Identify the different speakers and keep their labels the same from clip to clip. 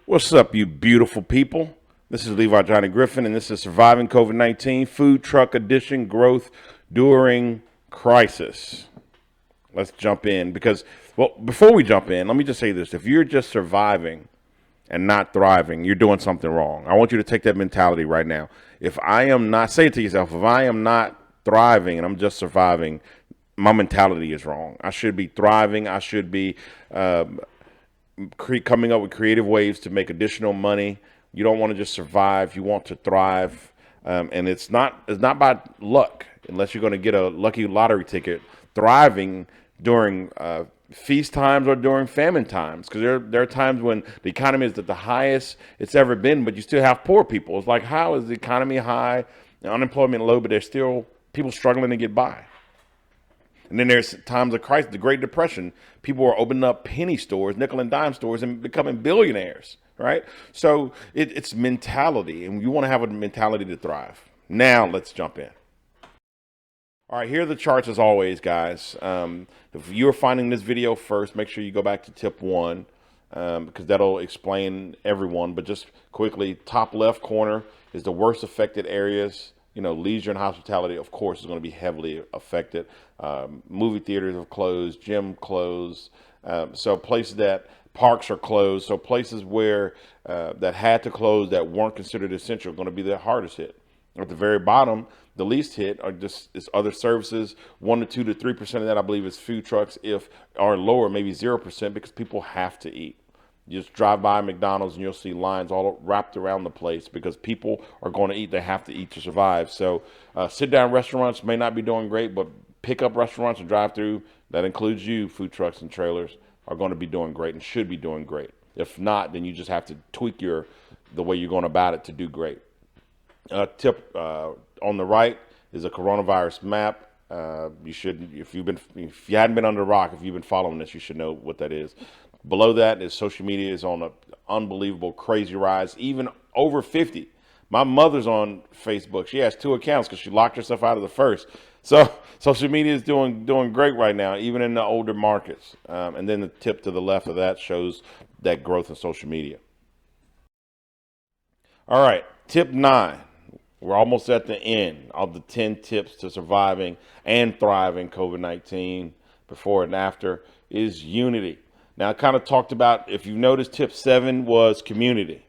Speaker 1: What's up, you beautiful people? This is Levi Johnny Griffin, and this is Surviving COVID-19 Food Truck Edition Growth During Crisis. Let's jump in because, well, before we jump in, let me just say this. If you're just surviving and not thriving, you're doing something wrong. I want you to take that mentality right now. If I am not, say it to yourself, if I am not thriving and I'm just surviving, my mentality is wrong. I should be thriving. I should be coming up with creative ways to make additional money. You don't want to just survive. You want to thrive. And it's not by luck, unless you're going to get a lucky lottery ticket. Thriving during feast times or during famine times, because there are times when the economy is at the highest it's ever been, but you still have poor people. It's like, how is the economy high and unemployment low, but there's still people struggling to get by? And then there's times of crisis, the Great Depression. People are opening up penny stores, nickel and dime stores, and becoming billionaires, right? So it's mentality, and you want to have a mentality to thrive. Now let's jump in. All right, here are the charts as always, guys. If you're finding this video first, make sure you go back to tip one, because that'll explain everyone. But just quickly, top left corner is the worst affected areas. You know, leisure and hospitality, of course, is going to be heavily affected. Movie theaters have closed, gym closed. So places that parks are closed. So places where that had to close that weren't considered essential are going to be the hardest hit. At the very bottom, the least hit are just is other services. 1 to 2 to 3% of that, I believe, is food trucks. If are lower, maybe 0%, because people have to eat. You just drive by McDonald's and you'll see lines all wrapped around the place because people are going to eat. They have to eat to survive. So sit-down restaurants may not be doing great, but pick-up restaurants and drive-through, that includes you, food trucks and trailers, are going to be doing great and should be doing great. If not, then you just have to tweak the way you're going about it to do great. Tip on the right is a coronavirus map. You should, if you hadn't been under a rock, if you've been following this, you should know what that is. Below that is social media is on an unbelievable, crazy rise, even over 50. My mother's on Facebook. She has 2 accounts because she locked herself out of the first. So social media is doing great right now, even in the older markets. And then the tip to the left of that shows that growth in social media. All right, tip 9. We're almost at the end of the 10 tips to surviving and thriving COVID-19 before and after is unity. Now, I kind of talked about, if you noticed, tip 7 was community.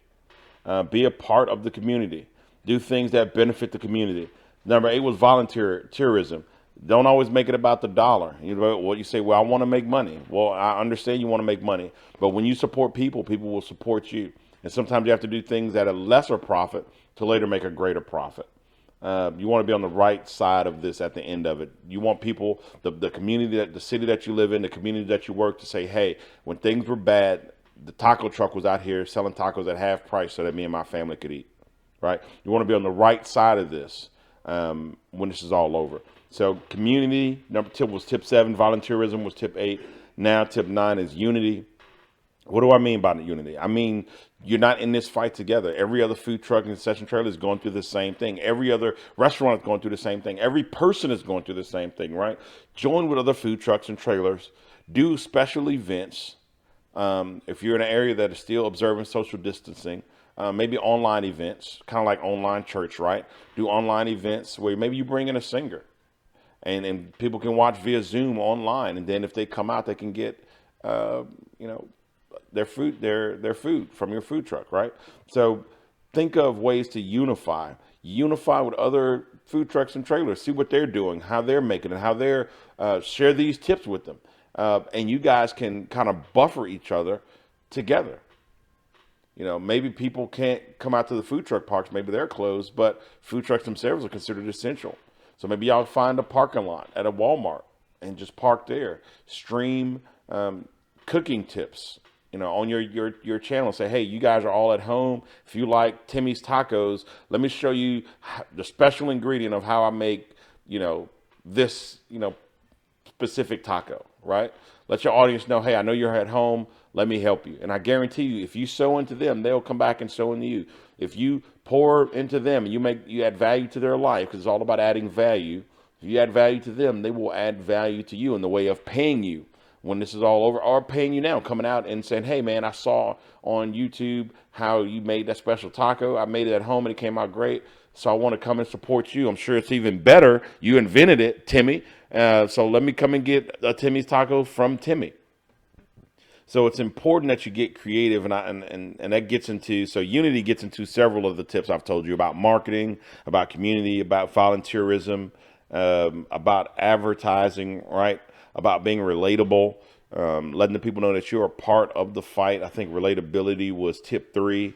Speaker 1: Be a part of the community. Do things that benefit the community. Number 8 was volunteerism. Don't always make it about the dollar. You know what you say, well, I want to make money. Well, I understand you want to make money, but when you support people, people will support you. And sometimes you have to do things at a lesser profit to later make a greater profit. You want to be on the right side of this at the end of it. You want people, the community, the city that you live in, the community that you work, to say, hey, when things were bad, the taco truck was out here selling tacos at half price so that me and my family could eat, right? You want to be on the right side of this when this is all over. So community, number tip was tip 7. Volunteerism was tip 8. Now tip 9 is unity. What do I mean by unity? I mean, you're not in this fight together. Every other food truck and concession trailer is going through the same thing. Every other restaurant is going through the same thing. Every person is going through the same thing, right? Join with other food trucks and trailers. Do special events. If you're in an area that is still observing social distancing, maybe online events, kind of like online church, right? Do online events where maybe you bring in a singer and people can watch via Zoom online. And then if they come out, they can get, their food from your food truck, right? So think of ways to unify with other food trucks and trailers, see what they're doing, how they're making it, how they're share these tips with them. And you guys can kind of buffer each other together. You know, maybe people can't come out to the food truck parks, maybe they're closed, but food trucks themselves are considered essential. So maybe y'all find a parking lot at a Walmart and just park there. Stream cooking tips, on your channel. Say, hey, you guys are all at home. If you like Timmy's Tacos, let me show you the special ingredient of how I make, this, specific taco, right? Let your audience know, hey, I know you're at home. Let me help you. And I guarantee you, if you sow into them, they'll come back and sow into you. If you pour into them and you add value to their life, because it's all about adding value. If you add value to them, they will add value to you in the way of paying you. when this is all over, or paying you now, coming out and saying, hey man, I saw on YouTube how you made that special taco. I made it at home and it came out great. So I want to come and support you. I'm sure it's even better. You invented it, Timmy. So let me come and get a Timmy's taco from Timmy. So it's important that you get creative, and that gets into, so Unity gets into several of the tips I've told you about marketing, about community, about volunteerism, about advertising, right? About being relatable, letting the people know that you're a part of the fight. I think relatability was tip 3.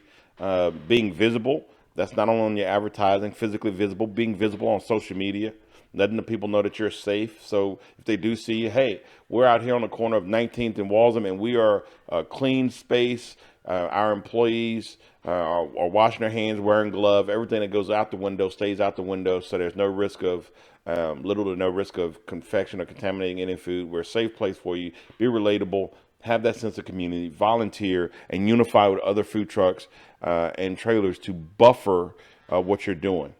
Speaker 1: Being visible. That's not only on your advertising, physically visible, being visible on social media, letting the people know that you're safe. So if they do see you, hey, we're out here on the corner of 19th and Walsham, and we are a clean space. Our employees are washing their hands, wearing gloves. Everything that goes out the window stays out the window, so there's no risk of little to no risk of confection or contaminating any food. We're a safe place for you. Be relatable. Have that sense of community, volunteer, and unify with other food trucks and trailers to buffer what you're doing.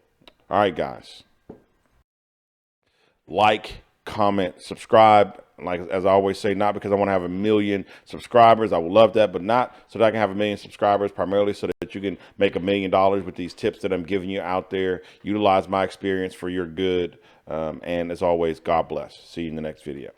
Speaker 1: All right, guys. Like, comment, subscribe. Like, as I always say, not because I want to have 1 million subscribers. I would love that, but not so that I can have 1 million subscribers, primarily so that you can make $1 million with these tips that I'm giving you out there. Utilize my experience for your good. And as always, God bless. See you in the next video.